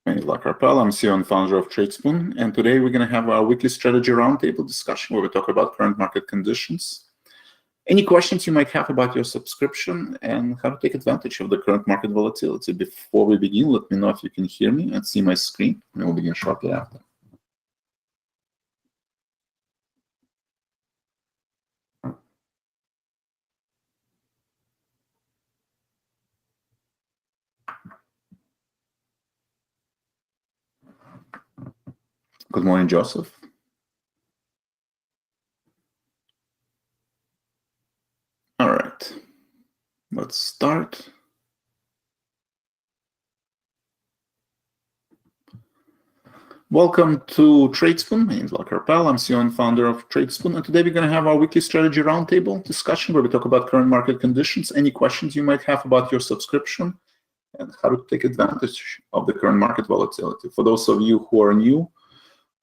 My name is Vlad Karpel. I'm CEO and founder of Tradespoon, and today we're going to have our weekly strategy roundtable discussion where we talk about current market conditions, any questions you might have about your subscription, and how to take advantage of the current market volatility. Before we begin, let me know if you can hear me and see my screen, and we'll begin shortly after. Good morning, Joseph. All right, let's start. Welcome to Tradespoon. My name is Vlad Karpel. I'm CEO and founder of Tradespoon, and today we're going to have our weekly strategy roundtable discussion where we talk about current market conditions, any questions you might have about your subscription, and how to take advantage of the current market volatility. For those of you who are new,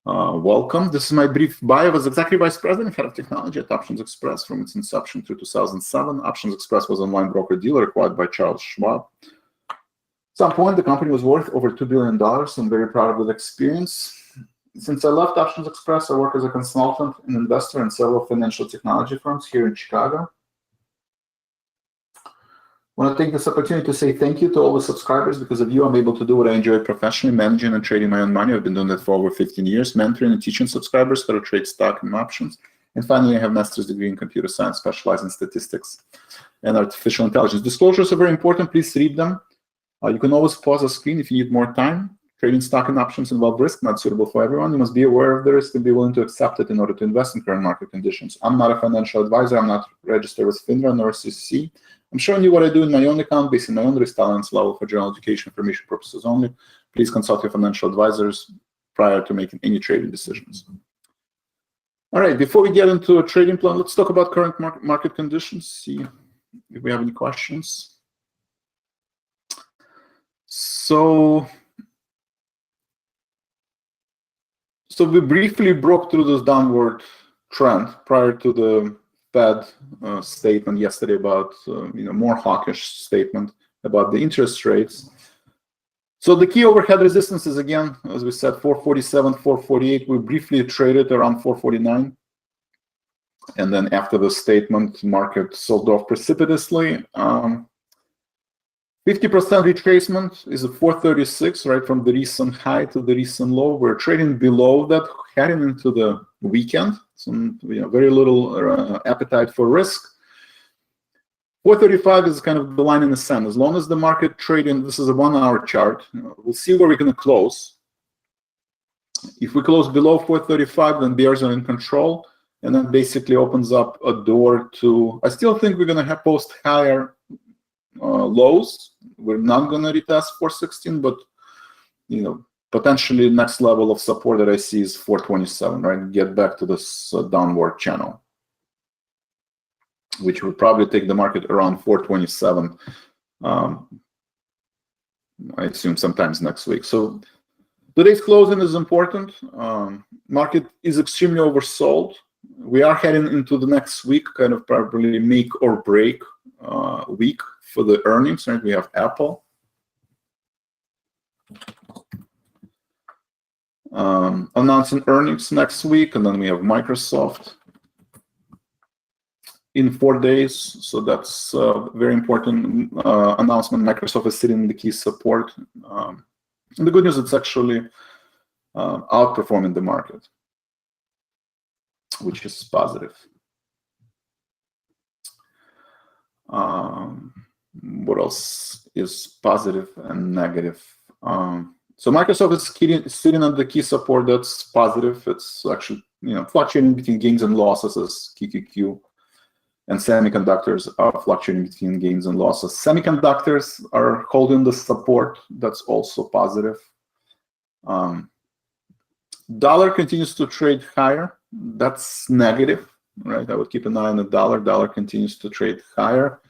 welcome. This is my brief bio as Executive Vice President, Head of Technology at Options Express from its inception through 2007. Options Express was an online broker-dealer acquired by Charles Schwab. At some point, the company was worth over $2 billion. I'm very proud of that experience. Since I left Options Express, I work as a consultant and investor in several financial technology firms here in Chicago. I want to take this opportunity to say thank you to all the subscribers. Because of you, I'm able to do what I enjoy professionally, managing and trading my own money. I've been doing that for over 15 years, mentoring and teaching subscribers how to trade stock and options. And finally, I have a master's degree in computer science, specialized in statistics and artificial intelligence. Disclosures are very important. Please read them. You can always pause the screen if you need more time. Trading stock and options involve risk, not suitable for everyone. You must be aware of the risk and be willing to accept it in order to invest in current market conditions. I'm not a financial advisor. I'm not registered with FINRA nor SEC. I'm showing you what I do in my own account based on my own risk tolerance level for general education information purposes only. Please consult your financial advisors prior to making any trading decisions. All right, before we get into a trading plan, let's talk about current market conditions, see if we have any questions. So we briefly broke through this downward trend prior to the Fed statement yesterday about more hawkish statement about the interest rates. So the key overhead resistance is, again, as we said, 447, 448. We briefly traded around 449, and then after the statement, market sold off precipitously. 50% retracement is a 436, right, from the recent high to the recent low. We're trading below that, heading into the weekend. So, very little appetite for risk. 435 is kind of the line in the sand. As long as the market trading, this is a 1-hour chart, we'll see where we're going to close. If we close below 435, then bears are in control, and that basically opens up a door to, I still think we're going to have post higher lows. We're not going to retest 416, but potentially next level of support that I see is 427, right? Get back to this downward channel, which will probably take the market around 427. I assume sometimes next week. So today's closing is important. Market is extremely oversold. We are heading into the next week, kind of probably make or break week for the earnings, right? We have Apple. Announcing earnings next week, and then we have Microsoft in 4 days. So that's a very important announcement. Microsoft is sitting in the key support. And the good news, it's actually outperforming the market, which is positive. What else is positive and negative? So Microsoft is sitting on the key support. That's positive. It's actually fluctuating between gains and losses as QQQ, and semiconductors are fluctuating between gains and losses. Semiconductors are holding the support. That's also positive. Dollar continues to trade higher. That's negative, right? I would keep an eye on the dollar. Dollar continues to trade higher.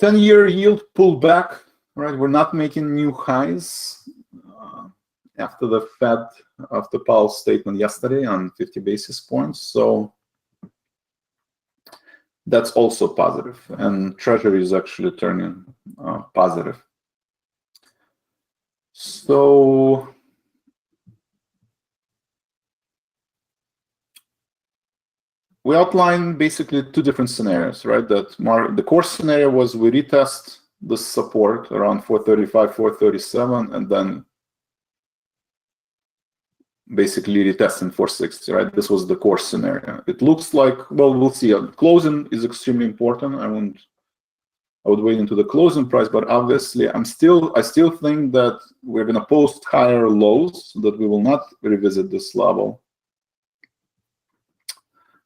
10-year yield pulled back, right? We're not making new highs after the Fed, after Powell's statement yesterday on 50 basis points. So that's also positive. And Treasury is actually turning positive. So we outlined basically two different scenarios, right? The core scenario was we retest the support around 435, 437, and then basically retesting 460, right? This was the core scenario. It looks like, well, we'll see. Closing is extremely important. I would wait into the closing price, but obviously I still think that we're going to post higher lows, so that we will not revisit this level.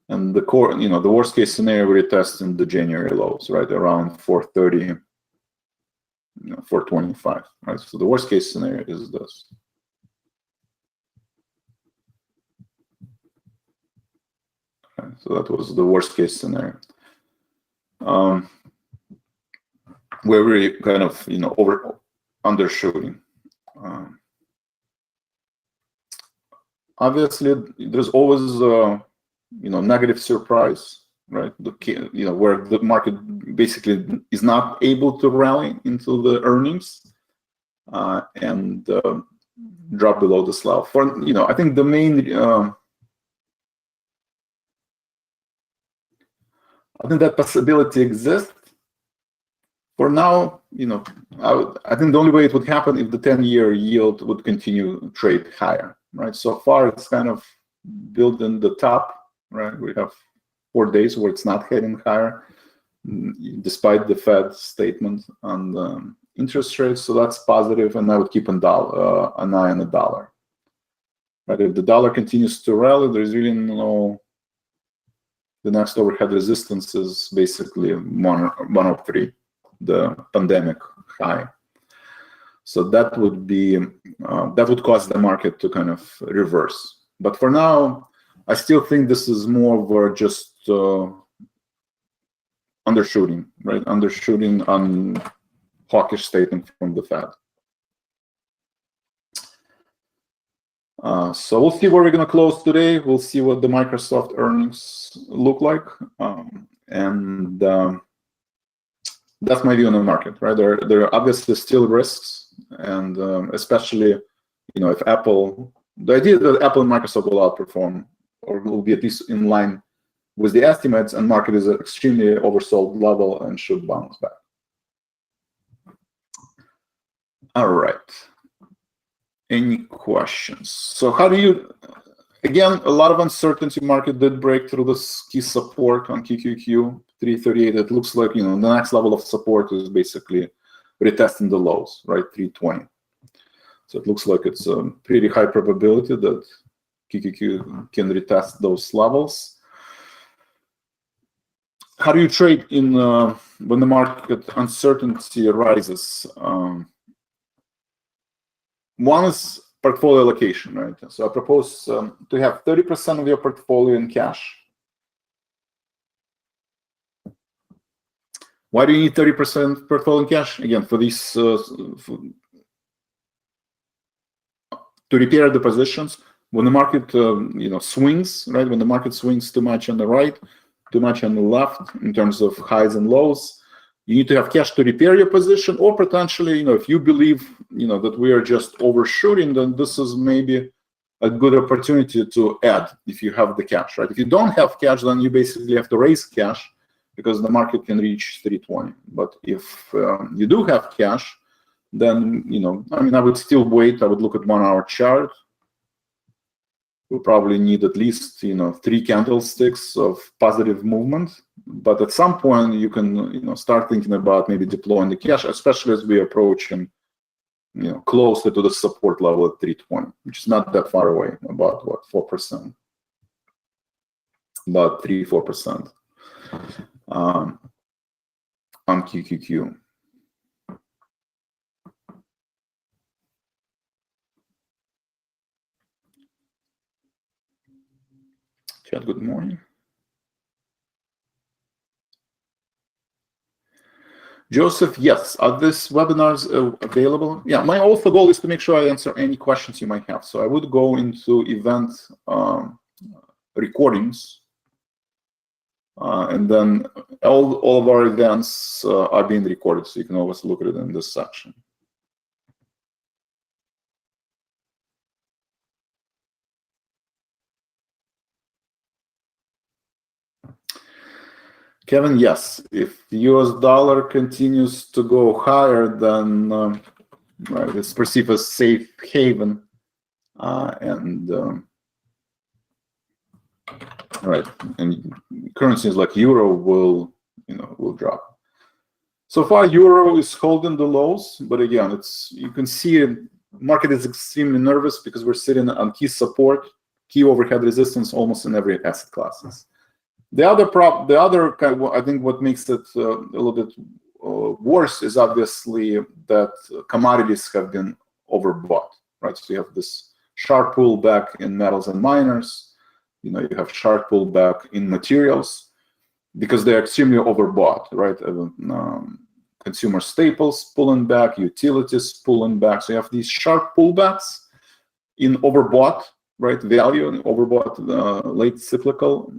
And the core, the worst case scenario, we're testing the January lows, right, around 430, 425, right? So the worst case scenario is this. Okay, so that was the worst case scenario. Where we're kind of, undershooting. Obviously, there's always negative surprise, right? Where the market basically is not able to rally into the earnings and drop below this level. I think the main, I think that possibility exists. For now, I think the only way it would happen if the 10-year yield would continue to trade higher, right? So far, it's kind of built in the top. Right, we have 4 days where it's not heading higher, despite the Fed statement on the interest rates. So that's positive, and I would keep an eye on the dollar. Right, if the dollar continues to rally, there's really no. The next overhead resistance is basically 103, the pandemic high. So that would be that would cause the market to kind of reverse. But for now, I still think this is more of just undershooting, right? Undershooting on hawkish statement from the Fed. So we'll see where we're going to close today. We'll see what the Microsoft earnings look like. And that's my view on the market, right? There are obviously still risks. And especially, if Apple, the idea that Apple and Microsoft will outperform, or will be at least in line with the estimates, and market is at extremely oversold level and should bounce back. All right. Any questions? So how do you, again, a lot of uncertainty. Market did break through this key support on QQQ 338. It looks like, the next level of support is basically retesting the lows, right? 320. So it looks like it's a pretty high probability that QQQ can retest those levels. How do you trade in when the market uncertainty arises? One is portfolio allocation, right? So I propose to have 30% of your portfolio in cash. Why do you need 30% portfolio in cash? Again, for these to repair the positions. When the market, swings, right? When the market swings too much on the right, too much on the left in terms of highs and lows, you need to have cash to repair your position, or potentially, if you believe, that we are just overshooting, then this is maybe a good opportunity to add if you have the cash, right? If you don't have cash, then you basically have to raise cash because the market can reach 320. But if you do have cash, then, I would still wait. I would look at 1-hour chart. We'll probably need at least 3 candlesticks of positive movement, but at some point you can start thinking about maybe deploying the cash, especially as we approach closer to the support level at 320, which is not that far away, about what, 4%, about 3-4% on QQQ. Chat, good morning. Joseph, yes. Are these webinars available? Yeah, my also goal is to make sure I answer any questions you might have. So I would go into event recordings, and then all of our events are being recorded, so you can always look at it in this section. Kevin, yes. If the US dollar continues to go higher, then right, it's perceived as safe haven, right, and currencies like euro will drop. So far, euro is holding the lows, but again, you can see market is extremely nervous because we're sitting on key support, key overhead resistance almost in every asset classes. The other kind of, I think what makes it a little bit worse is obviously that commodities have been overbought, right? So you have this sharp pullback in metals and miners. You have sharp pullback in materials because they're extremely overbought, right? Consumer staples pulling back, utilities pulling back. So you have these sharp pullbacks in overbought, right, value and overbought late cyclical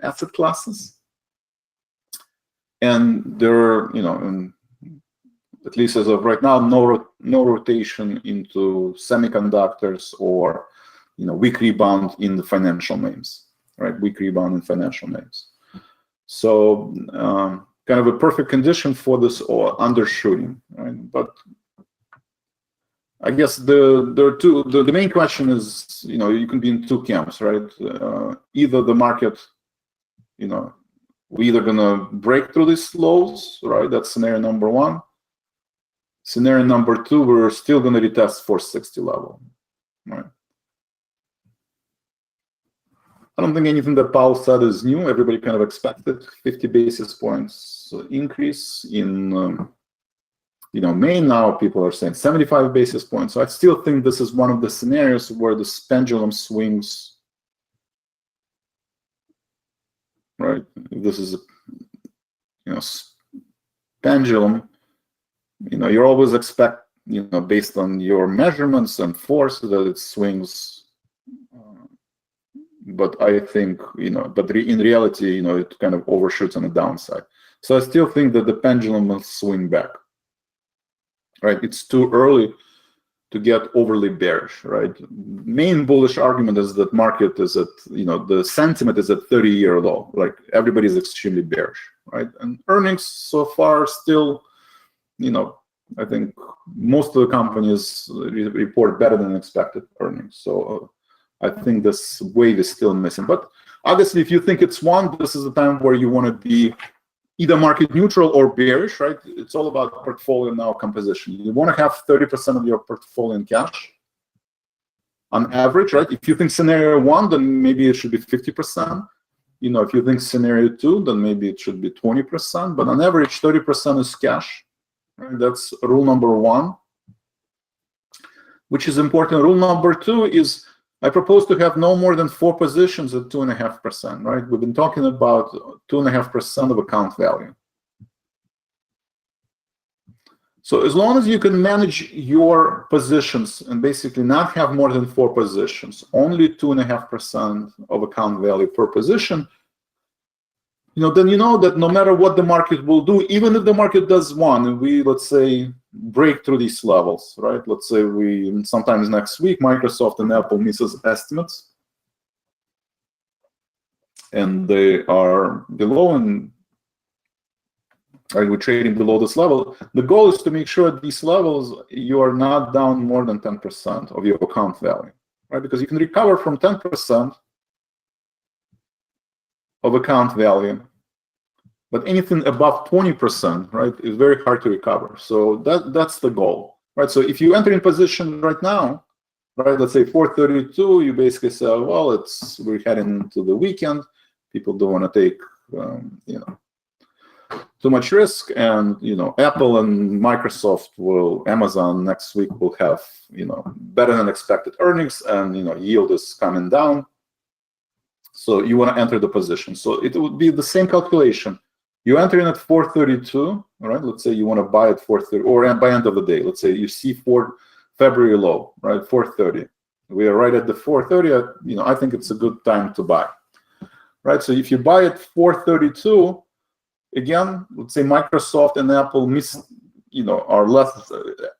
asset classes. And there are, at least as of right now, no rotation into semiconductors or weak rebound in the financial names, right? Weak rebound in financial names. So kind of a perfect condition for this undershooting, right? But I guess the main question is, you can be in two camps, right? Either the market, we're either gonna break through these lows, right? That's scenario number one. Scenario number two, we're still gonna retest 460 level, right? I don't think anything that Powell said is new. Everybody kind of expected 50 basis points increase in May. Now people are saying 75 basis points. So I still think this is one of the scenarios where the pendulum swings, right? This is pendulum. You always expect, based on your measurements and force, that it swings. But I think, but in reality, it kind of overshoots on the downside. So I still think that the pendulum will swing back, right? It's too early to get overly bearish, right? Main bullish argument is that market is at, the sentiment is at 30-year low. Like everybody's extremely bearish, right? And earnings so far still, I think most of the companies report better than expected earnings. So I think this wave is still missing. But obviously, if you think it's one, this is the time where you want to be either market neutral or bearish, right? It's all about portfolio now composition. You want to have 30% of your portfolio in cash on average, right? If you think scenario one, then maybe it should be 50%. If you think scenario two, then maybe it should be 20%. But on average, 30% is cash, right? That's rule number one, which is important. Rule number two is I propose to have no more than 4 positions at 2.5%, right? We've been talking about 2.5% of account value. So as long as you can manage your positions and basically not have more than 4 positions, only 2.5% of account value per position, then that no matter what the market will do, even if the market does one, and we, let's say, break through these levels, right? Let's say sometimes next week, Microsoft and Apple misses estimates, and they are below, and we're trading below this level. The goal is to make sure at these levels you are not down more than 10% of your account value, right? Because you can recover from 10% of account value, but anything above 20%, right, is very hard to recover. So that's the goal, right? So if you enter in position right now, right, let's say 432, you basically say, well, we're heading into the weekend. People don't want to take, too much risk, and Apple and Microsoft Amazon next week will have better than expected earnings, and yield is coming down. So you want to enter the position. So it would be the same calculation. You enter in at 432, all right? Let's say you want to buy at 430, or by end of the day. Let's say you see February low, right? 430. We are right at the 430. I think it's a good time to buy, right? So if you buy at 432, again, let's say Microsoft and Apple are less,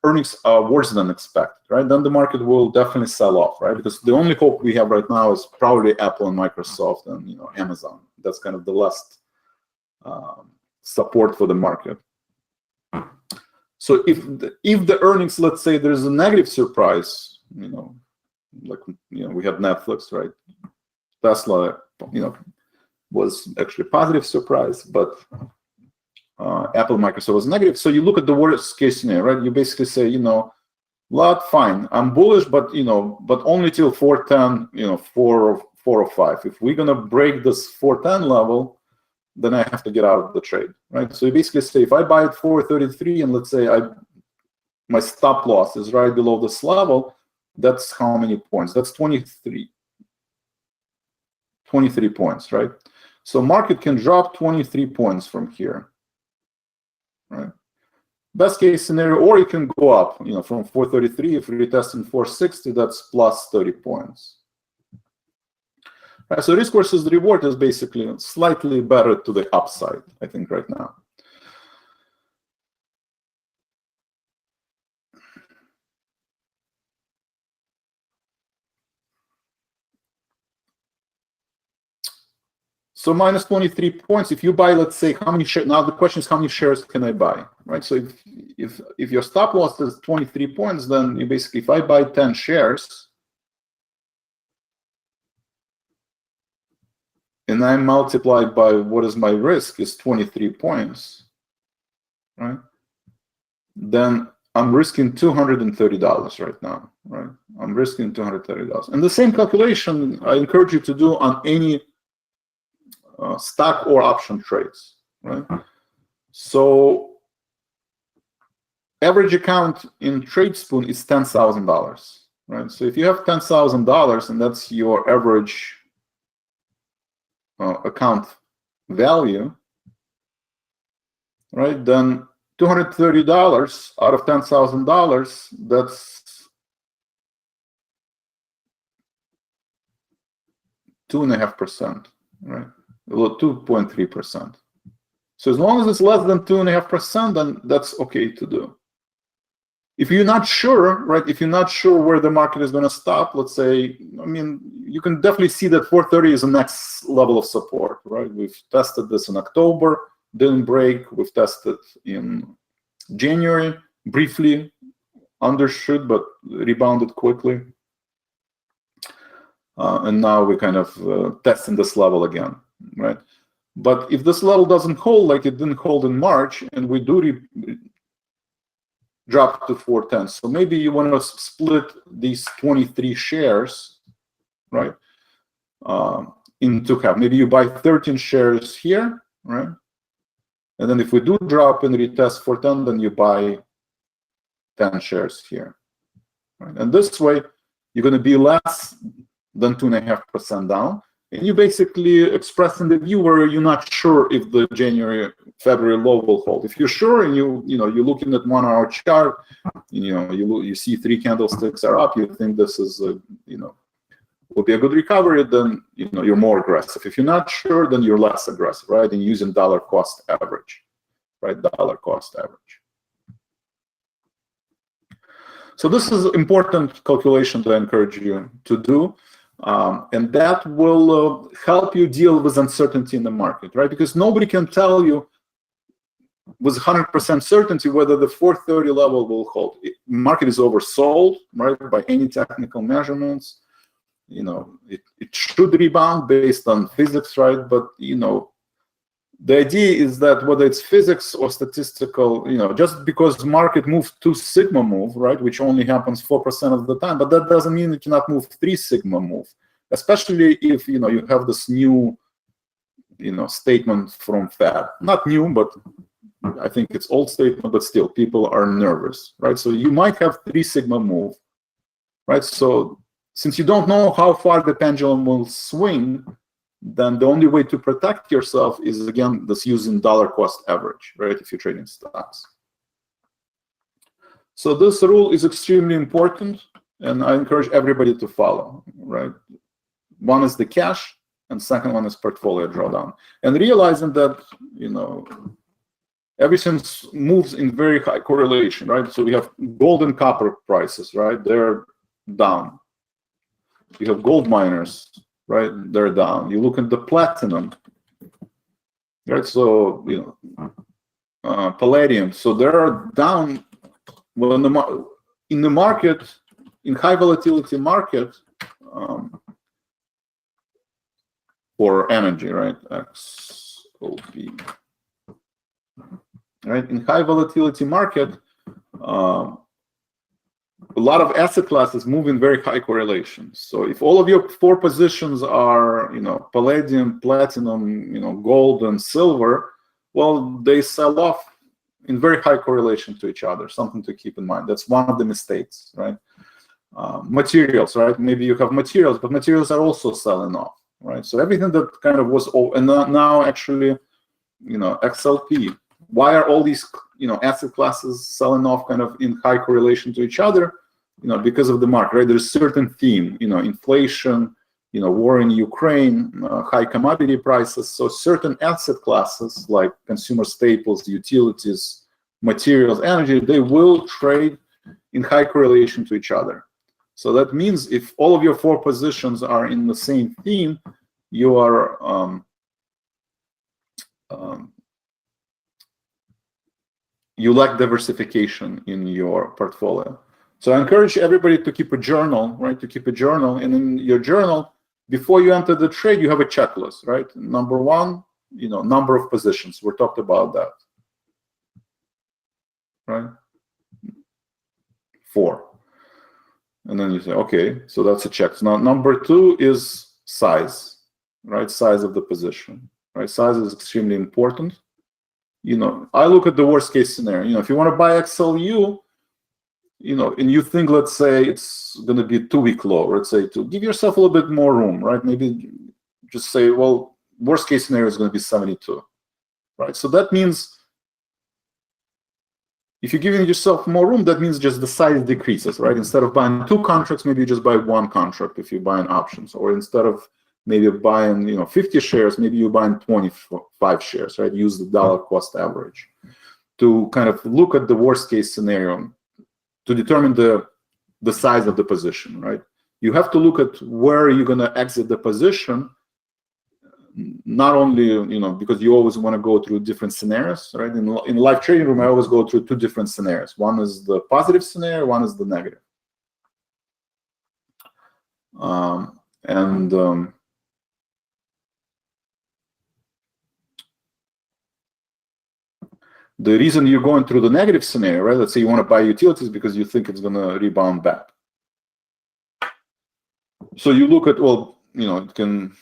earnings are worse than expected, right? Then the market will definitely sell off, right? Because the only hope we have right now is probably Apple and Microsoft and Amazon. That's kind of the last support for the market. So if the earnings, let's say there's a negative surprise, like we have Netflix, right? Tesla, was actually a positive surprise, but Apple, Microsoft was negative. So you look at the worst case scenario, right? You basically say, Vlad, fine, I'm bullish, but but only till 410, 405. If we're gonna break this 410 level, then I have to get out of the trade, right? So you basically say, if I buy at 433 and let's say my stop loss is right below this level, that's how many points? That's 23 points, right? So market can drop 23 points from here, right? Best case scenario, or it can go up, from 433. If we're retesting 460, that's plus 30 points. Right, so risk versus reward is basically slightly better to the upside, I think, right now. So minus 23 points. If you buy, let's say, how many shares? Now the question is, how many shares can I buy, right? So if your stop loss is 23 points, then you basically, if I buy 10 shares, and I multiply by what is my risk is 23 points, right? Then I'm risking $230 right now, right? I'm risking $230. And the same calculation I encourage you to do on any stock or option trades, right? So average account in Tradespoon is $10,000, right? So if you have $10,000 and that's your average account value, right? Then $230 out of $10,000, that's 2.5%, right? 2.3%. So as long as it's less than 2.5%, then that's okay to do. If you're not sure, right? If you're not sure where the market is going to stop, let's say, you can definitely see that 430 is the next level of support, right? We've tested this in October, didn't break. We've tested in January, briefly undershoot, but rebounded quickly. And now we're kind of testing this level again, right? But if this level doesn't hold, like it didn't hold in March, and we do drop to 410, so maybe you want to split these 23 shares, right, into half. Maybe you buy 13 shares here, right? And then if we do drop and retest 410, then you buy 10 shares here, right? And this way, you're going to be less than 2.5% down. And you basically expressing the view where you're not sure if the February low will hold. If you're sure and you're looking at 1 hour chart, you see 3 candlesticks are up, you think this is will be a good recovery, then you're more aggressive. If you're not sure, then you're less aggressive, right? And using dollar cost average, right? Dollar cost average. So this is an important calculation that I encourage you to do. And that will help you deal with uncertainty in the market, right? Because nobody can tell you with 100% certainty whether the 430 level will hold. Market is oversold, right, by any technical measurements. It should rebound based on physics, right? But the idea is that whether it's physics or statistical, just because market moves 2 sigma move, right, which only happens 4% of the time, but that doesn't mean it cannot move 3 sigma move, especially if you have this new statement from Fed. Not new, but I think it's old statement, but still people are nervous, right? So you might have 3 sigma move, right? So since you don't know how far the pendulum will swing, then the only way to protect yourself is, again, this using dollar cost average, right, if you're trading stocks. So this rule is extremely important, and I encourage everybody to follow, right? One is the cash, and second one is portfolio drawdown. And realizing that, everything moves in very high correlation, right? So we have gold and copper prices, right? They're down. You have gold miners, right? They're down. You look at the platinum, right? So palladium. So they're down. Well, in the market, in high volatility market, for energy, right? XOP. Right, in high volatility market, a lot of asset classes move in very high correlation. So if all of your 4 positions are, palladium, platinum, gold, and silver, well, they sell off in very high correlation to each other. Something to keep in mind. That's one of the mistakes, right? Materials, right? Maybe you have materials, but materials are also selling off, right? So everything that kind of was, and now actually, XLP. Why are all these, asset classes selling off kind of in high correlation to each other? Because of the market, right? There's a certain theme, inflation, war in Ukraine, high commodity prices. So certain asset classes like consumer staples, utilities, materials, energy, they will trade in high correlation to each other. So that means if all of your 4 positions are in the same theme, you are you lack diversification in your portfolio. So I encourage everybody to keep a journal, right? To keep a journal, and in your journal, before you enter the trade, you have a checklist, right? Number 1, number of positions. We talked about that, right? 4. And then you say, okay, so that's a check. Now, number 2 is size, right? Size of the position, right? Size is extremely important. I look at the worst case scenario. If you want to buy XLU, and you think, let's say it's going to be a 2-week low, let's say, to give yourself a little bit more room, right? Maybe just say, well, worst case scenario is going to be 72, right? So that means if you're giving yourself more room, that means just the size decreases, right? Instead of buying 2 contracts, maybe you just buy 1 contract if you're buying options, or instead of maybe buying 50 shares, maybe you're buying 25 shares, right? Use the dollar cost average to kind of look at the worst case scenario to determine the size of the position, right? You have to look at where you're going to exit the position, not only, because you always want to go through different scenarios, right? In live trading room, I always go through 2 different scenarios. One is the positive scenario, one is the negative. The reason you're going through the negative scenario, right? Let's say you want to buy utilities because you think it's going to rebound back. So you look at, well, it can,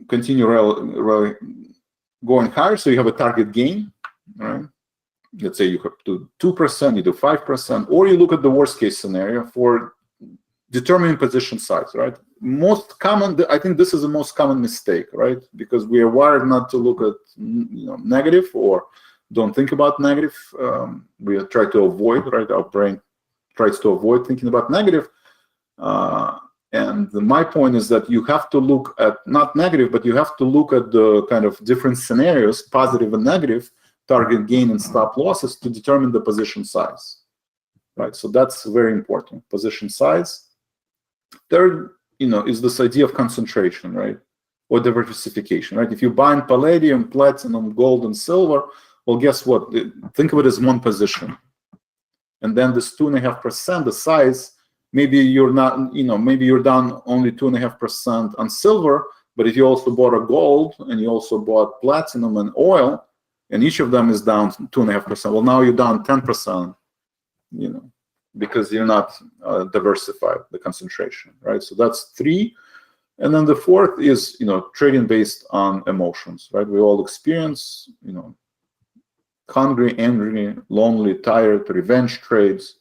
continue going higher. So you have a target gain, right? Let's say you have to 2%, you do 5%, or you look at the worst case scenario for determining position size, right? Most common, I think this is the most common mistake, right? Because we are wired not to look at, negative, or don't think about negative. We try to avoid, right? Our brain tries to avoid thinking about negative. And my point is that you have to look at, not negative, but you have to look at the kind of different scenarios, positive and negative, target gain and stop losses, to determine the position size, right? So that's very important, position size. Third, is this idea of concentration, right? Or diversification, right? If you buy in palladium, platinum, gold, and silver, well, guess what? Think of it as 1 position. And then this 2.5%, the size, maybe you're not, maybe you're down only 2.5% on silver, but if you also bought a gold and you also bought platinum and oil, and each of them is down 2.5%, well, now you're down 10%, because you're not diversified, the concentration, right? So that's 3. And then the 4th is, trading based on emotions, right? We all experience, hungry, angry, lonely, tired, revenge trades,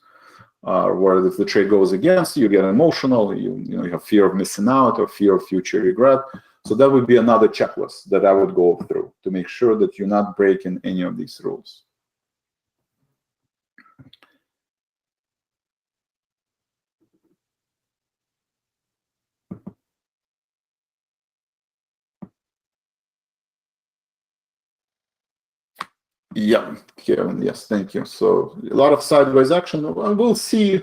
where if the trade goes against you, you get emotional, you have fear of missing out or fear of future regret. So that would be another checklist that I would go through to make sure that you're not breaking any of these rules. Yeah, Kevin, yes, thank you. So a lot of sideways action. We'll see.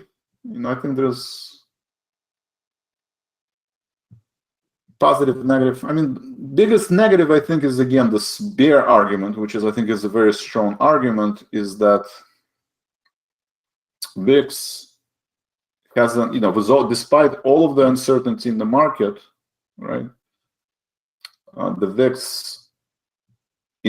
I think there's positive, negative. I mean, biggest negative, I think, is again this bear argument, which is, I think, is a very strong argument, is that VIX hasn't, despite all of the uncertainty in the market, right? The VIX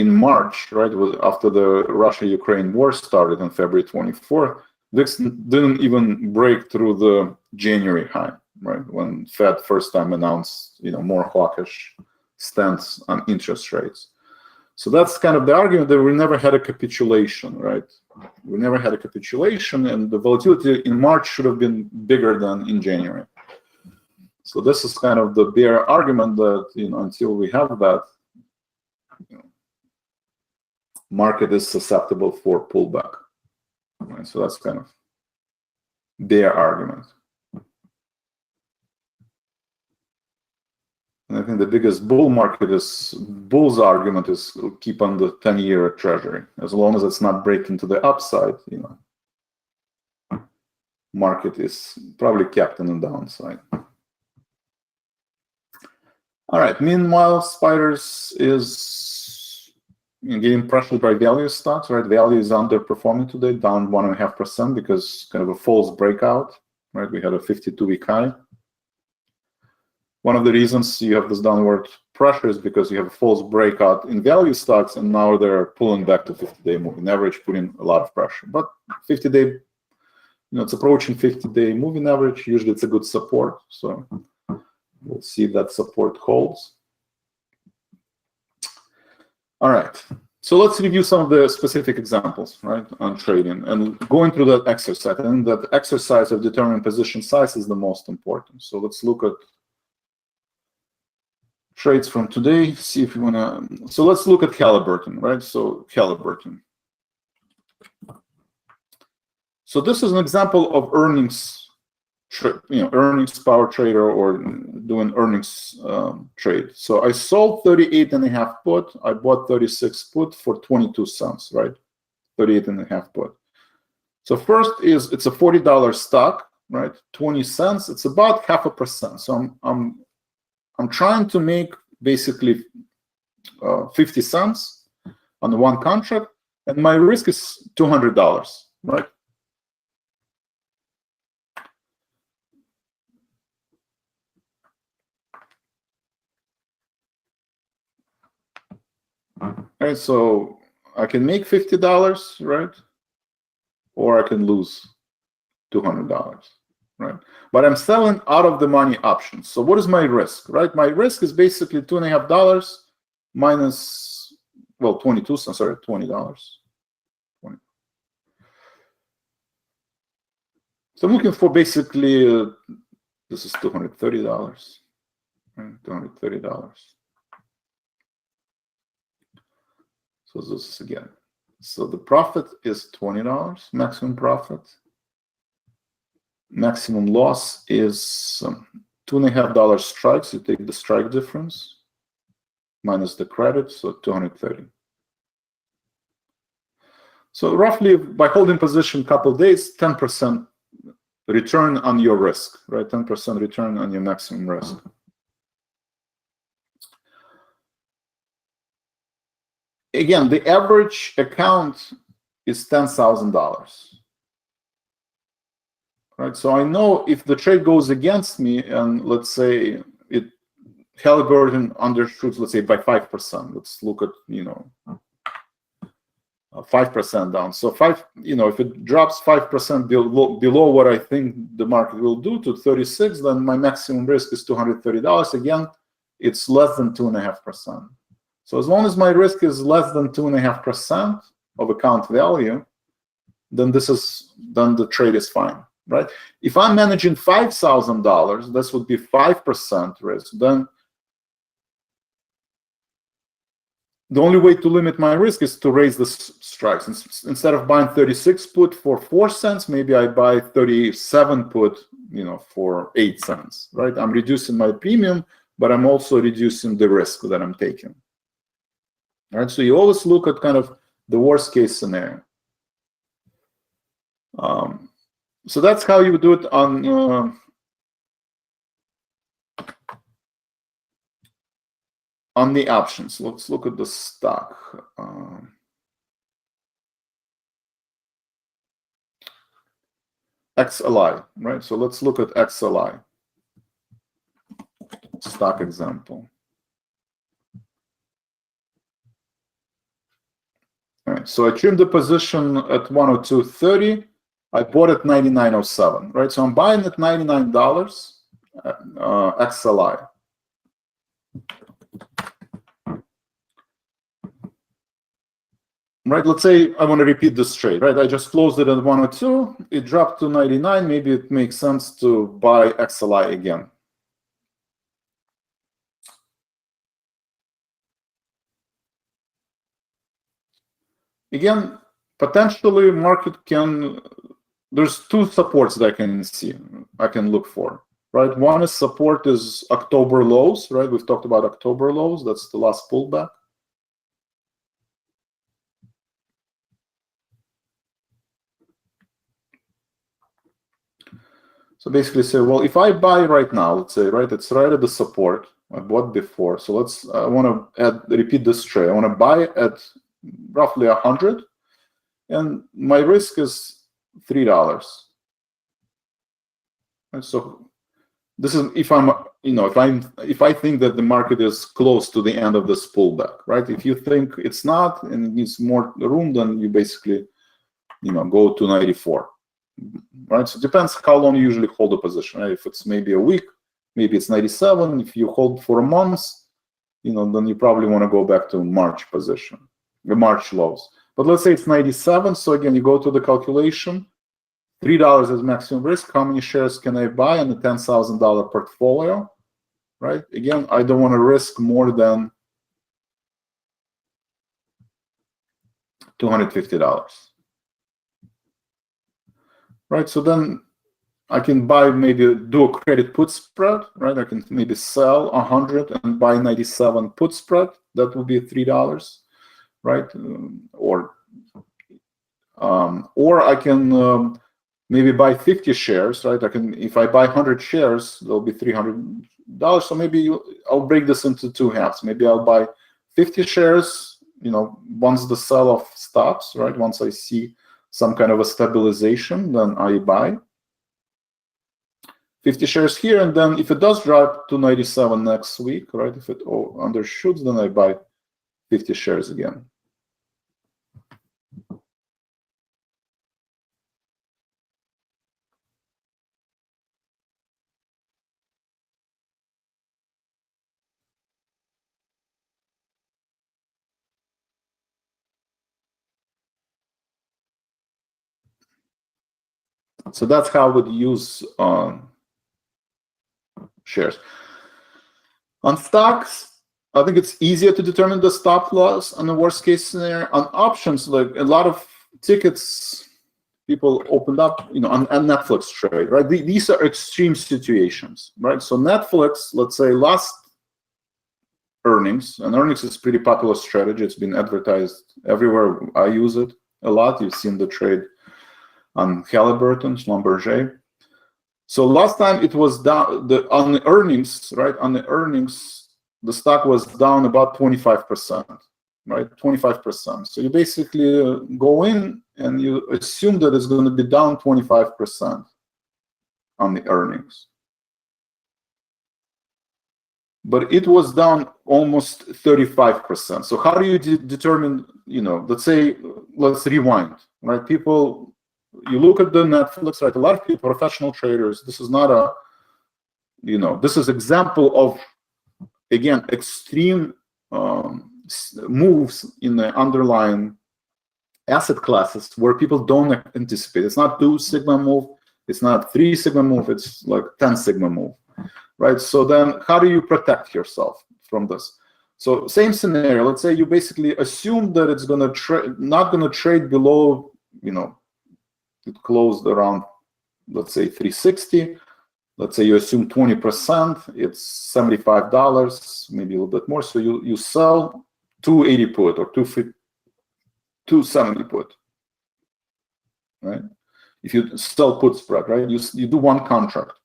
in March, right, was after the Russia-Ukraine war started on February 24th, VIX didn't even break through the January high, right, when Fed first time announced, more hawkish stance on interest rates. So that's kind of the argument that we never had a capitulation, right? We never had a capitulation, and the volatility in March should have been bigger than in January. So this is kind of the bear argument that, until we have that, market is susceptible for pullback. Right? So that's kind of bear argument. And I think the biggest bull's argument is keep on the 10-year treasury. As long as it's not breaking to the upside, market is probably kept on the downside. All right. Meanwhile, Spiders is getting pressured by value stocks, right? Value is underperforming today, down 1.5% because kind of a false breakout, right? We had a 52-week high. One of the reasons you have this downward pressure is because you have a false breakout in value stocks, and now they're pulling back to 50-day moving average, putting a lot of pressure. But 50-day, it's approaching 50-day moving average. Usually it's a good support. So we'll see if that support holds. All right. So let's review some of the specific examples, right, on trading. And going through that exercise, and that exercise of determining position size is the most important. So let's look at trades from today, see if you want to. So let's look at Halliburton, right? So Halliburton. So this is an example of earnings, earnings power trader or doing earnings trade. So I sold 38.5 put. I bought 36 put for 22 cents, right? 38.5 put. So first is it's a $40 stock, right? 20 cents. It's about 0.5%. So I'm trying to make basically 50 cents on the one contract, and my risk is $200, right? Right, so I can make $50, right? Or I can lose $200. Right, but I'm selling out of the money options. So what is my risk, right? My risk is basically $2.50 minus, well, 22 cents, sorry, $20. 20. So I'm looking for basically, this is $230, right? $230. So this is again. So the profit is $20, maximum profit. Maximum loss is $2.50 strikes. You take the strike difference minus the credit, so $230. So roughly, by holding position a couple of days, 10% return on your risk, right? 10% return on your maximum risk. Again, the average account is $10,000. Right, so I know if the trade goes against me, and let's say Halliburton undershoots, let's say by 5%. Let's look at 5% down. So if it drops 5% below what I think the market will do to 36, then my maximum risk is $230. Again, it's less than 2.5%. So as long as my risk is less than 2.5% of account value, then the trade is fine. Right? If I'm managing $5,000, this would be 5% risk. Then the only way to limit my risk is to raise the strikes. Instead of buying 36 put for 4 cents, maybe I buy 37 put, for 8 cents. Right? I'm reducing my premium, but I'm also reducing the risk that I'm taking. All right? So you always look at kind of the worst case scenario. So that's how you would do it on on the options, let's look at the stock. XLI, right? So let's look at XLI, stock example. All right, so I trimmed the position at 102.30. I bought at 99.07, right? So I'm buying at $99 XLI. Right, let's say I want to repeat this trade, right? I just closed it at 102, it dropped to 99, maybe it makes sense to buy XLI again. Again, potentially market can, there's two supports that I can see, I can look for, right? One is support is October lows, right? We've talked about October lows, that's the last pullback. So basically say, well, if I buy right now, let's say, right, it's right at the support I bought before. So I want to repeat this trade. I want to buy at roughly 100, and my risk is $3. And so this is if I'm, if I think that the market is close to the end of this pullback, right? If you think it's not and it needs more room, then you basically, go to 94. Right, so it depends how long you usually hold a position. Right? If it's maybe a week, maybe it's 97. If you hold for a month, then you probably want to go back to March position, the March lows. But let's say it's 97. So again, you go to the calculation. $3 is maximum risk. How many shares can I buy on the $10,000 portfolio? Right. Again, I don't want to risk more than $250. Right, so then I can buy, maybe do a credit put spread, right? I can maybe sell 100 and buy 97 put spread. That would be $3, right? Or I can maybe buy 50 shares, right? I can, if I buy 100 shares, there'll be $300. So maybe I'll break this into two halves. Maybe I'll buy 50 shares, once the sell-off stops, right? Once I see some kind of a stabilization, then I buy 50 shares here, and then if it does drop to 97 next week, right? If it undershoots, then I buy 50 shares again. So that's how I would use shares. On stocks, I think it's easier to determine the stop loss on the worst case scenario. On options, like a lot of tickets people opened up, on Netflix trade, right? These are extreme situations, right? So Netflix, let's say last earnings, and earnings is a pretty popular strategy. It's been advertised everywhere. I use it a lot. You've seen the trade on Halliburton, Schlumberger. So last time it was down on the earnings, right? On the earnings, the stock was down about 25%, right? 25%. So you basically go in and you assume that it's going to be down 25% on the earnings. But it was down almost 35%. So how do you determine, let's rewind, right? People, you look at the Netflix, right? A lot of people, professional traders, this is not a, this is example of, again, extreme moves in the underlying asset classes where people don't anticipate. It's not 2 sigma move, it's not 3 sigma move, it's like 10 sigma move, right? So then how do you protect yourself from this? So same scenario, let's say you basically assume that it's going to not going to trade below, it closed around, let's say 360. Let's say you assume 20%, it's $75, maybe a little bit more. So you sell 280 put or 270 put, right? If you sell put spread, right? You do one contract.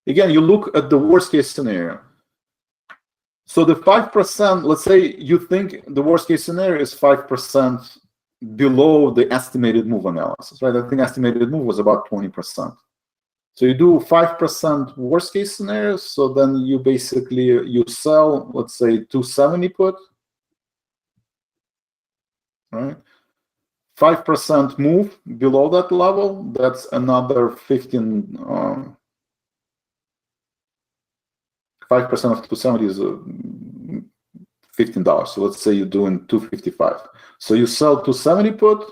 Again, you look at the worst case scenario. So the 5%, let's say you think the worst case scenario is 5% below the estimated move analysis, right? I think estimated move was about 20%. So you do 5% worst case scenario. So then you basically, you sell, let's say 270 put, right? 5% move below that level, that's another 15, 5% of 270 is $15. So let's say you're doing 255. So you sell 270 put,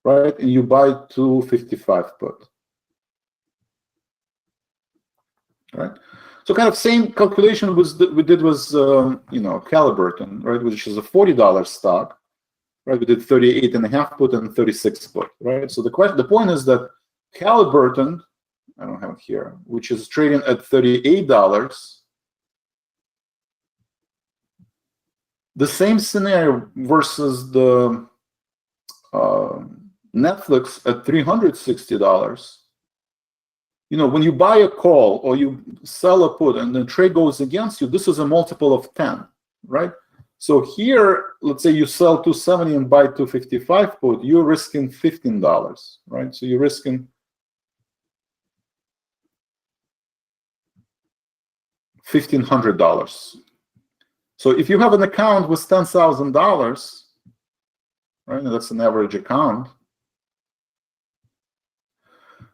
right? And you buy 255 put. Right. So kind of same calculation we did with Halliburton, right, which is a $40 stock, right? We did 38.5 put and 36 put, right? So the point is that Halliburton, I don't have it here, which is trading at $38. The same scenario versus the Netflix at $360. You know, when you buy a call or you sell a put and the trade goes against you, this is a multiple of 10, right? So here, let's say you sell 270 and buy 255 put, you're risking $15, right? So you're risking $1,500. So if you have an account with $10,000, right, and that's an average account,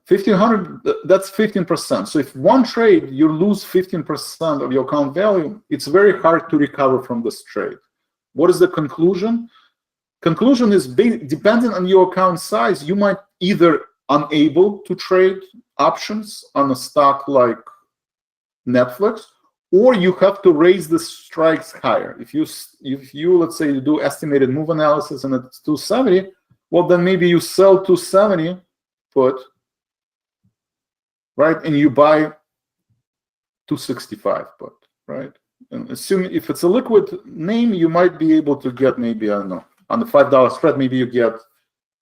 1,500, that's 15%. So if one trade, you lose 15% of your account value, it's very hard to recover from this trade. What is the conclusion? Conclusion is, depending on your account size, you might either unable to trade options on a stock like Netflix, or you have to raise the strikes higher. If you let's say you do estimated move analysis and it's 270, well then maybe you sell 270 put, right, and you buy 265 put, right? And assuming if it's a liquid name, you might be able to get maybe, I don't know, on the $5 spread, maybe you get,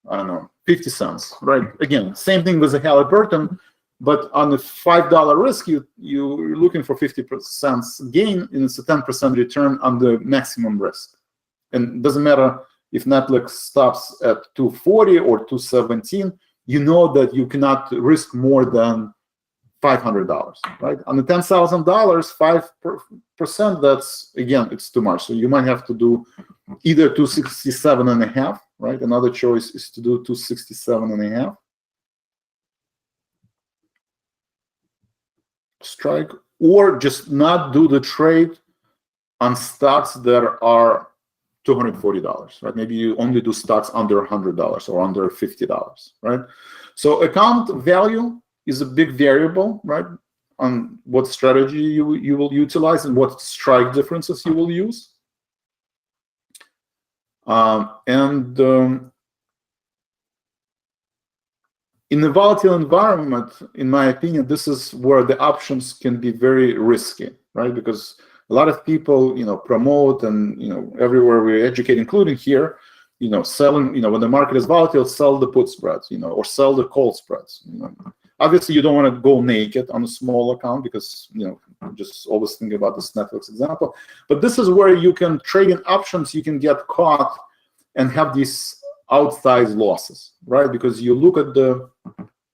I don't know, 50 cents, right? Again, same thing with the Halliburton, but on the $5 risk, you're looking for 50% gain, and it's a 10% return on the maximum risk. And it doesn't matter if Netflix stops at 240 or 217, you know that you cannot risk more than $500, right? On the $10,000, 5%, that's, again, it's too much. So you might have to do either 267.5, right? Another choice is to do 267.5 strike, or just not do the trade on stocks that are $240, right? Maybe you only do stocks under $100 or under $50, right? So account value is a big variable, right, on what strategy you will utilize and what strike differences you will use. In a volatile environment, in my opinion, this is where the options can be very risky, right? Because a lot of people, promote and, everywhere we educate, including here, selling, when the market is volatile, sell the put spreads, or sell the call spreads. Obviously, you don't want to go naked on a small account because, just always think about this Netflix example. But this is where you can trade in options, you can get caught and have these outsized losses, right? Because you look at the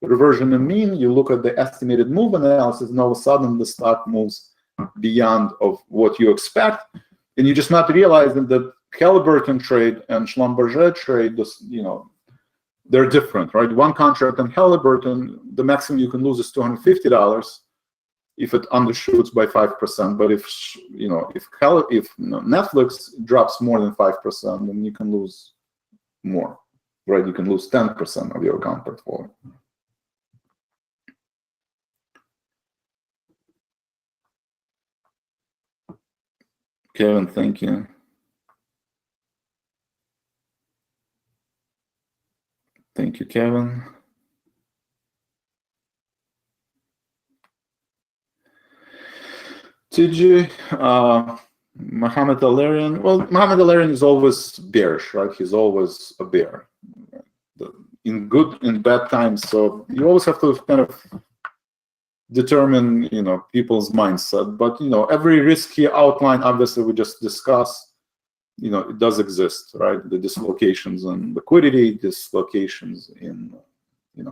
reversion and mean, you look at the estimated move analysis, and all of a sudden the stock moves beyond of what you expect, and you're just not realizing that Halliburton trade and Schlumberger trade, they're different, right? One contract on Halliburton, the maximum you can lose is $250 if it undershoots by 5%. But if Netflix drops more than 5%, then you can lose more, right? You can lose 10% of your account portfolio. Kevin, thank you. Thank you, Kevin. TG, Mohammed Alarian. Well, Mohammed Alarian is always bearish, right? He's always a bear in good and bad times. So you always have to kind of determine, people's mindset. But, every risky outline, obviously, we just discussed, it does exist, right? The dislocations in liquidity, dislocations in,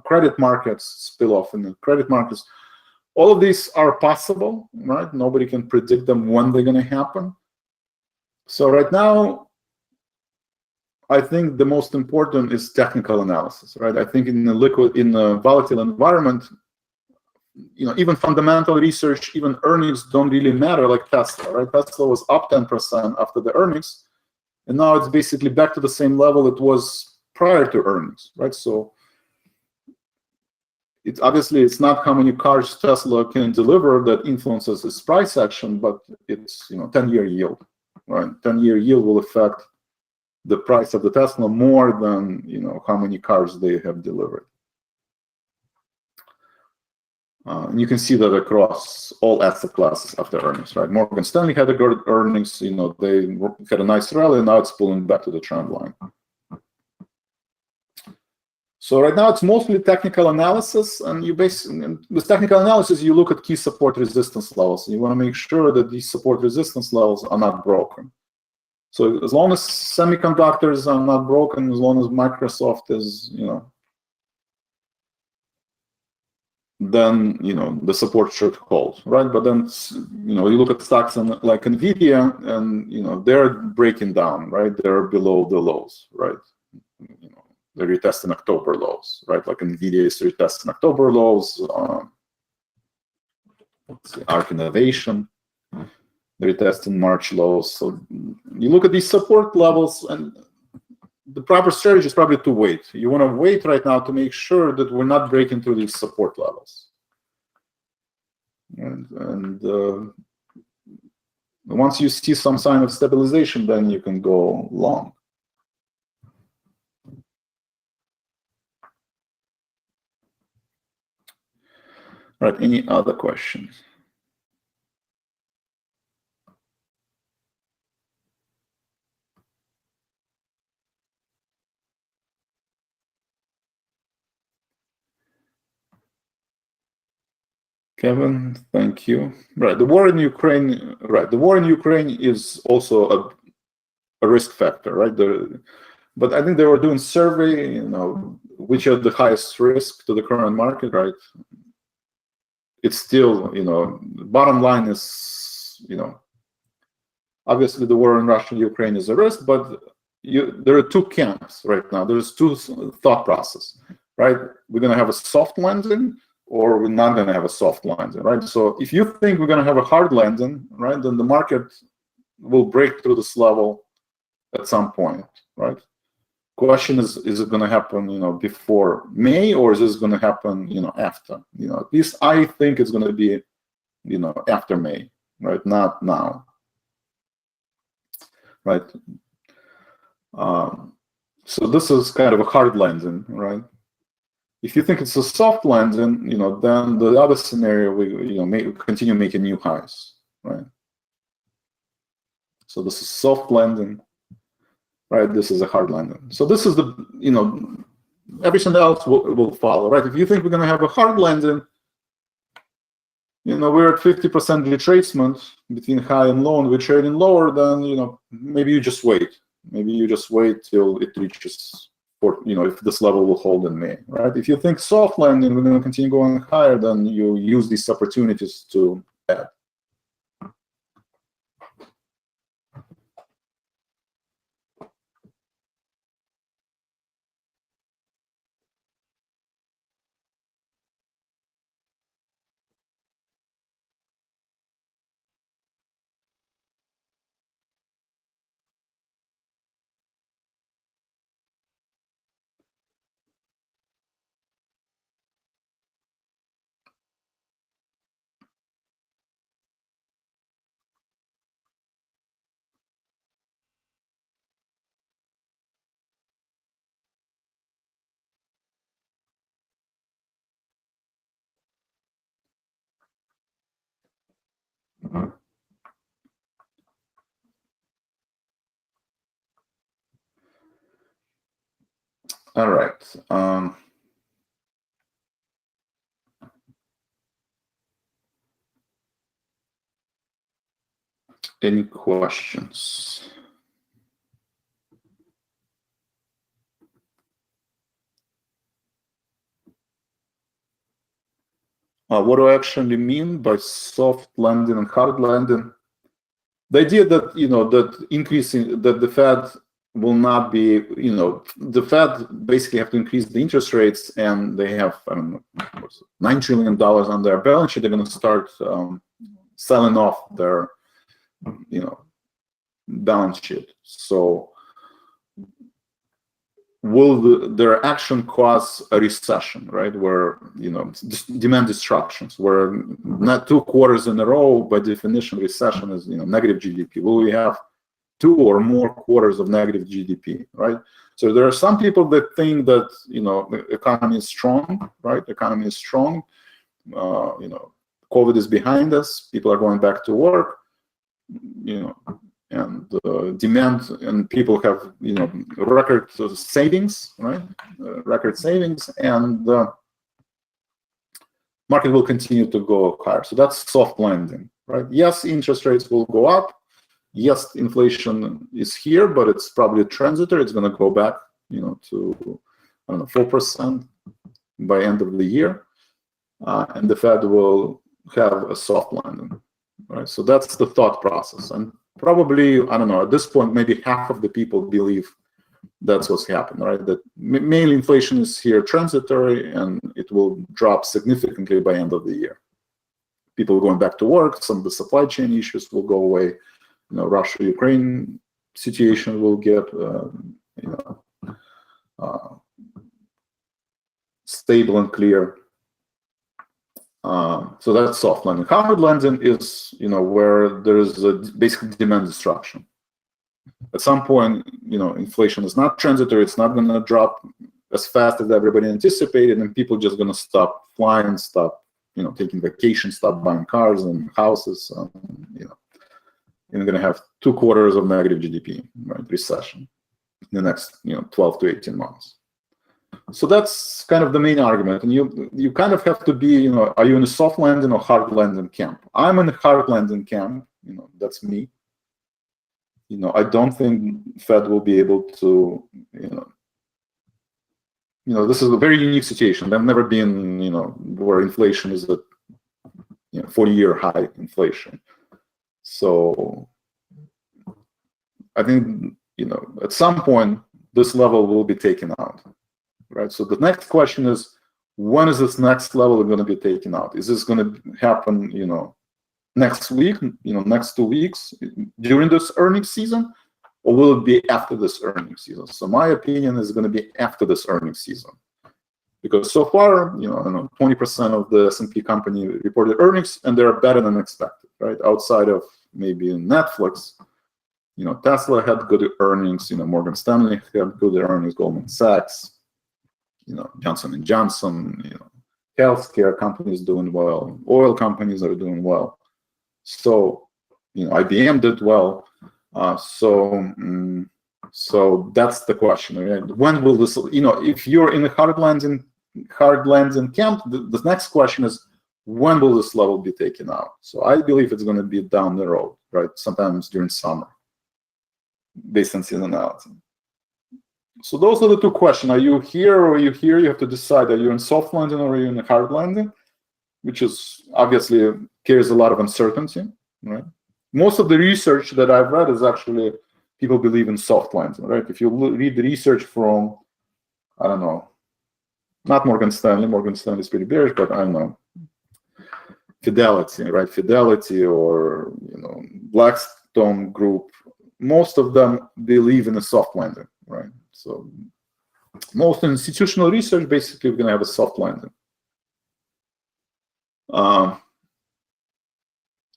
credit markets, spill-off in the credit markets. All of these are possible, right? Nobody can predict them when they're going to happen. So right now, I think the most important is technical analysis, right? I think in the volatile environment, even fundamental research, even earnings don't really matter, like Tesla, right? Tesla was up 10% after the earnings, and now it's basically back to the same level it was prior to earnings, right? So it's not how many cars Tesla can deliver that influences its price action, but it's 10-year yield, right? 10-year yield will affect the price of the Tesla more than how many cars they have delivered. And you can see that across all asset classes after earnings, right? Morgan Stanley had a good earnings, they had a nice rally, and now it's pulling back to the trend line. So right now it's mostly technical analysis, and with technical analysis, you look at key support resistance levels. You want to make sure that these support resistance levels are not broken. So as long as semiconductors are not broken, as long as Microsoft is, then the support should hold, right? But then you look at stocks like Nvidia, and they're breaking down, right? They're below the lows, right? They're retesting October lows, right? Like Nvidia is retesting October lows. Let's see, Arc Innovation, they're retesting March lows. So you look at these support levels, and the proper strategy is probably to wait. You want to wait right now to make sure that we're not breaking through these support levels. And once you see some sign of stabilization, then you can go long. All right, any other questions? Kevin, thank you. Right, the war in Ukraine. Right, the war in Ukraine is also a risk factor, right? But I think they were doing survey, which are the highest risk to the current market, right? It's still, bottom line is, obviously the war in Russia and Ukraine is a risk, but there are two camps right now. There's two thought process, right? We're going to have a soft landing, or we're not going to have a soft landing, right? So if you think we're going to have a hard landing, right, then the market will break through this level at some point, right? Question is it going to happen, before May, or is this going to happen, after? At least I think it's going to be, after May, right? Not now, right? So this is kind of a hard landing, right? If you think it's a soft landing, then the other scenario, we continue making new highs, right? So this is soft landing, right? This is a hard landing. So this is the, everything else will follow, right? If you think we're going to have a hard landing, we're at 50% retracement between high and low, and we're trading lower, then, maybe you just wait. Maybe you just wait till it reaches, if this level will hold in May, right? If you think soft landing, we're going to continue going higher, then you use these opportunities to add. All right. Any questions? What do I actually mean by soft landing and hard landing? The idea that that increasing that the Fed will not be the Fed basically have to increase the interest rates, and they have I don't know $9 trillion on their balance sheet. They're going to start selling off their balance sheet. So will their action cause a recession, right? Where demand destructions, where not 2 quarters in a row, by definition, recession is negative GDP. Will we have 2 or more quarters of negative GDP, right? So there are some people that think that the economy is strong, right? The economy is strong. COVID is behind us. People are going back to work. And demand, and people have record savings, right? Record savings, and the market will continue to go higher. So that's soft landing, right? Yes, interest rates will go up. Yes, inflation is here, but it's probably transitory. It's going to go back, to 4% by end of the year, and the Fed will have a soft landing, right? So that's the thought process, and probably, I don't know, at this point, maybe half of the people believe that's what's happened, right? That mainly inflation is here transitory, and it will drop significantly by end of the year. People going back to work, some of the supply chain issues will go away. Russia-Ukraine situation will get, stable and clear. So that's soft landing. Hard landing is, where there is a basic demand destruction. At some point, inflation is not transitory. It's not going to drop as fast as everybody anticipated, and people just going to stop flying, stop, taking vacations, stop buying cars and houses. You're going to have 2 quarters of negative GDP, right? Recession in the next, 12 to 18 months. So that's kind of the main argument, and you kind of have to be, are you in a soft landing or hard landing camp? I'm in the hard landing camp. That's me. I don't think Fed will be able to, this is a very unique situation. There've never been, where inflation is at, 40-year high inflation. So I think, at some point this level will be taken out. Right. So the next question is, when is this next level going to be taken out? Is this going to happen, next week, next 2 weeks during this earnings season, or will it be after this earnings season? So my opinion is going to be after this earnings season, because so far, I don't know, 20% of the S&P company reported earnings, and they're better than expected, right? Outside of maybe Netflix, Tesla had good earnings, Morgan Stanley had good earnings, Goldman Sachs. Johnson & Johnson, healthcare companies doing well, oil companies are doing well. So, IBM did well. So that's the question. Right? When will this? If you're in the hard landing camp, the next question is, when will this level be taken out? So I believe it's going to be down the road, right? Sometimes during summer, based on seasonality. So those are the 2 questions. Are you here or are you here? You have to decide, are you in soft landing or are you in hard landing? Which is obviously carries a lot of uncertainty, right? Most of the research that I've read is actually people believe in soft landing, right? If you read the research from, I don't know, not Morgan Stanley. Morgan Stanley is pretty bearish, but I don't know, Fidelity, right? Fidelity or, Blackstone Group. Most of them believe in a soft landing, right? So most institutional research basically we're going to have a soft landing.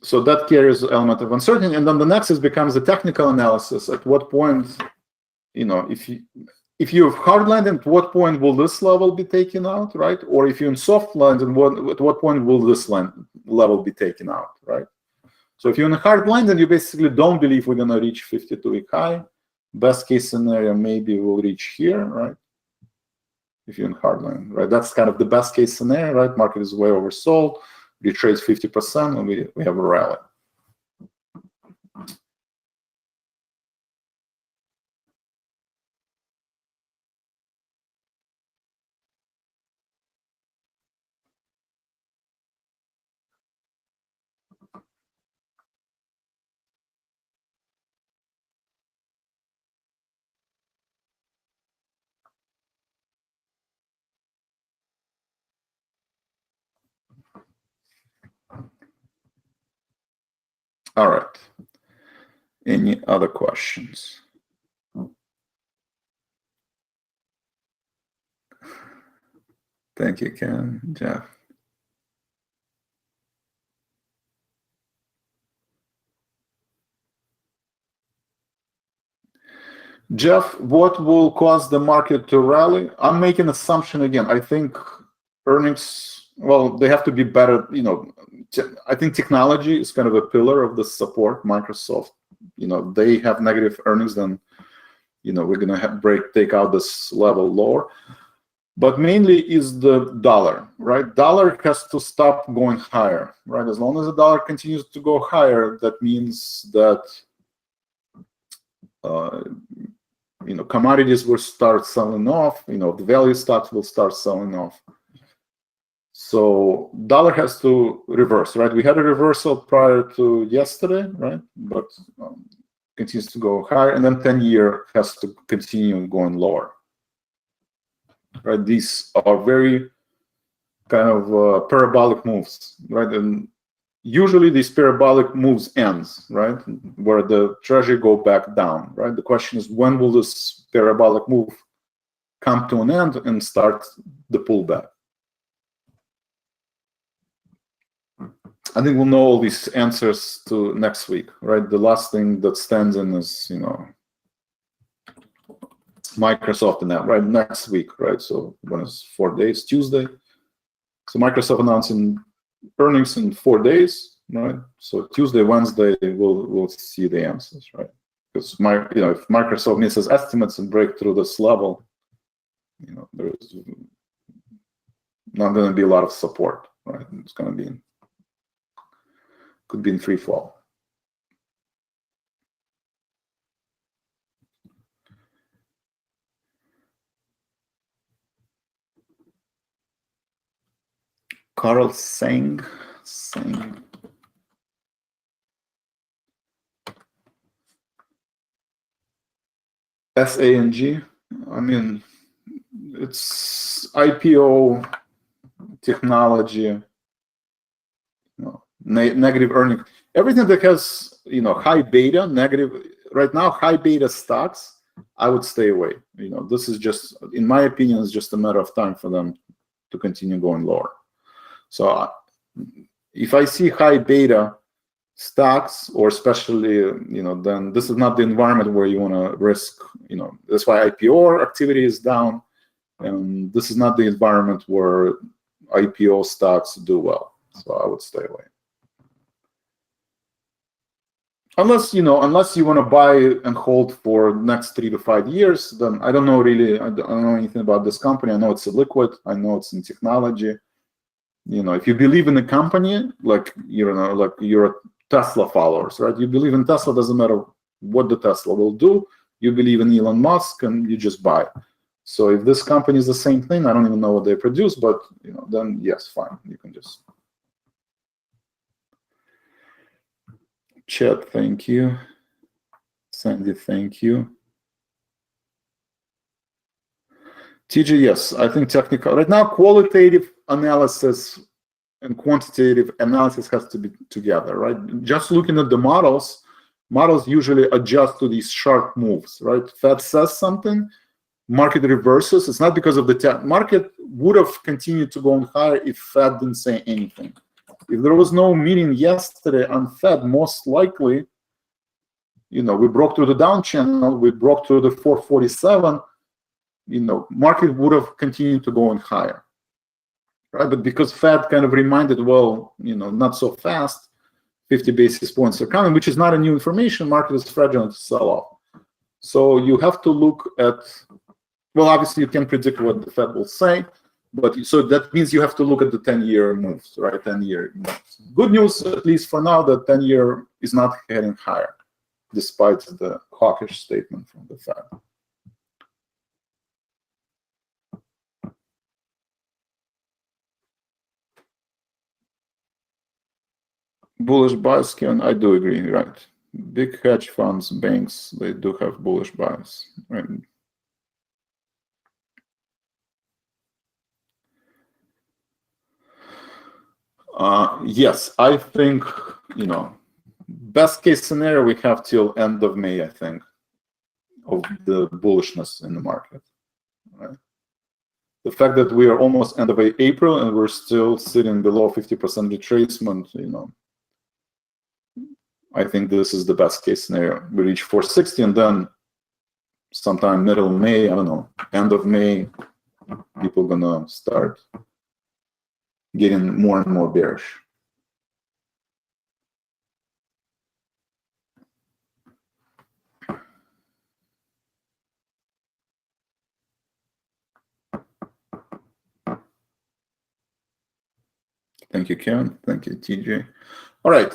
So that carries an element of uncertainty, and then the next becomes a technical analysis. At what point, if you have hard landing, at what point will this level be taken out, right? Or if you're in soft landing, at what point will this level be taken out, right? So if you're in a hard landing, you basically don't believe we're going to reach 52-week high. Best case scenario, maybe we'll reach here, right? If you're in hard landing, right? That's kind of the best case scenario, right? Market is way oversold. We trade 50%, and we have a rally. All right. Any other questions? Thank you, Ken, Jeff. Jeff, what will cause the market to rally? I'm making an assumption again. I think earnings, well, they have to be better. I think technology is kind of a pillar of the support. Microsoft, they have negative earnings, then, we're going to take out this level lower. But mainly is the dollar, right? Dollar has to stop going higher, right? As long as the dollar continues to go higher, that means that commodities will start selling off. The value stocks will start selling off. So dollar has to reverse, right? We had a reversal prior to yesterday, right? But continues to go higher, and then 10-year has to continue going lower. Right, these are very kind of parabolic moves, right? And usually these parabolic moves ends, right, where the treasury go back down, right? The question is, when will this parabolic move come to an end and start the pullback? I think we'll know all these answers to next week, right? The last thing that stands in is, Microsoft and that, right? Next week, right? So when it's 4 days, Tuesday. So Microsoft announcing earnings in 4 days, right? So Tuesday, Wednesday, we'll see the answers, right? Because if Microsoft misses estimates and break through this level, there's not going to be a lot of support, right? It's going to be could be in free fall. Carl Sang. SANG. I mean, it's IPO technology, negative earning. Everything that has, high beta, negative. Right now, high beta stocks, I would stay away. This is just, in my opinion, it's just a matter of time for them to continue going lower. So if I see high beta stocks, or especially, then this is not the environment where you want to risk, that's why IPO activity is down. And this is not the environment where IPO stocks do well. So I would stay away. Unless you want to buy and hold for the next 3 to 5 years, then I don't know really. I don't know anything about this company. I know it's illiquid. I know it's in technology. If you believe in the company, like you're a Tesla followers, right? You believe in Tesla, doesn't matter what the Tesla will do. You believe in Elon Musk, and you just buy. So if this company is the same thing, I don't even know what they produce, but then yes, fine, you can just. Chat, thank you. Sandy, thank you. TJ, yes, I think technical. Right now, qualitative analysis and quantitative analysis has to be together, right? Just looking at the models usually adjust to these sharp moves, right? Fed says something, market reverses. It's not because of the market would have continued to go on higher if Fed didn't say anything. If there was no meeting yesterday on Fed, most likely, we broke through the down channel, we broke through the 447, market would have continued to go on higher, right? But because Fed kind of reminded, well, not so fast, 50 basis points are coming, which is not a new information, market is fragile to sell off. So you have to look at, well, obviously you can predict what the Fed will say, but so that means you have to look at the 10-year moves, right? 10-year moves. Good news, at least for now, the 10-year is not heading higher, despite the hawkish statement from the Fed. Bullish bias, Ken, I do agree, right? Big hedge funds, banks, they do have bullish bias, right? Yes, I think, best case scenario we have till end of May, I think, of the bullishness in the market. Right? The fact that we are almost end of April and we're still sitting below 50% retracement, you know, I think this is the best case scenario. We reach 460 and then sometime middle of May, I don't know, end of May, people are gonna start getting more and more bearish. Thank you, Kevin. Thank you, TJ. All right.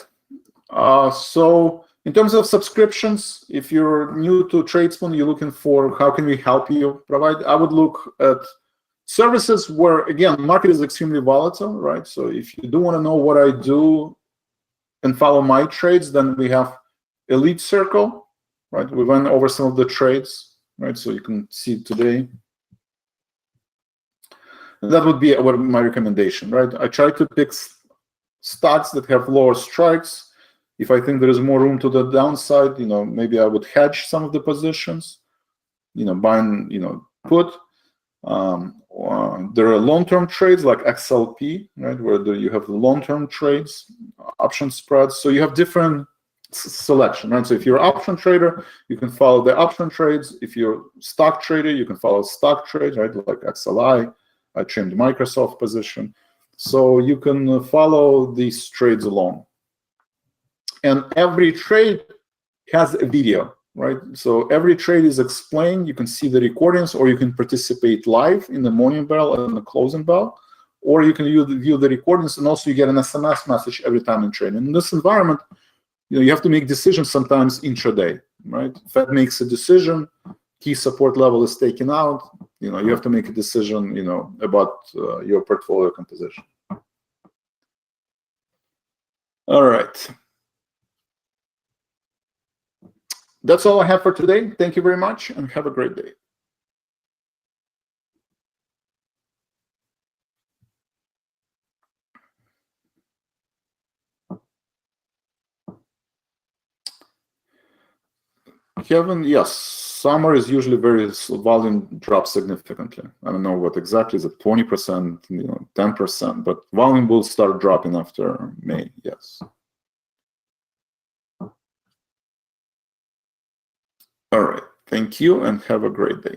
So in terms of subscriptions, if you're new to Tradespoon, you're looking for how can we help you provide, I would look at services where, again, market is extremely volatile, right? So if you do want to know what I do and follow my trades, then we have Elite Circle, right? We went over some of the trades, right? So you can see today. And that would be my recommendation, right? I try to pick stocks that have lower strikes. If I think there is more room to the downside, you know, maybe I would hedge some of the positions, you know, buying, you know, put. There are long-term trades like XLP, right, where you have long-term trades, option spreads. So you have different selection, right? So if you're an option trader, you can follow the option trades. If you're a stock trader, you can follow stock trades, right, like XLI. I trimmed Microsoft position. So you can follow these trades along. And every trade has a video, right? So every trade is explained. You can see the recordings, or you can participate live in the morning bell and the closing bell, or you can view the recordings, and also you get an SMS message every time in trading. In this environment, you know, you have to make decisions sometimes intraday, right? Fed makes a decision, key support level is taken out, you know, you have to make a decision, you know, about your portfolio composition. All right. That's all I have for today. Thank you very much and have a great day. Kevin, yes, summer is usually volume drops significantly. I don't know what exactly, is it 20%, you know, 10%, but volume will start dropping after May, yes. All right, thank you and have a great day.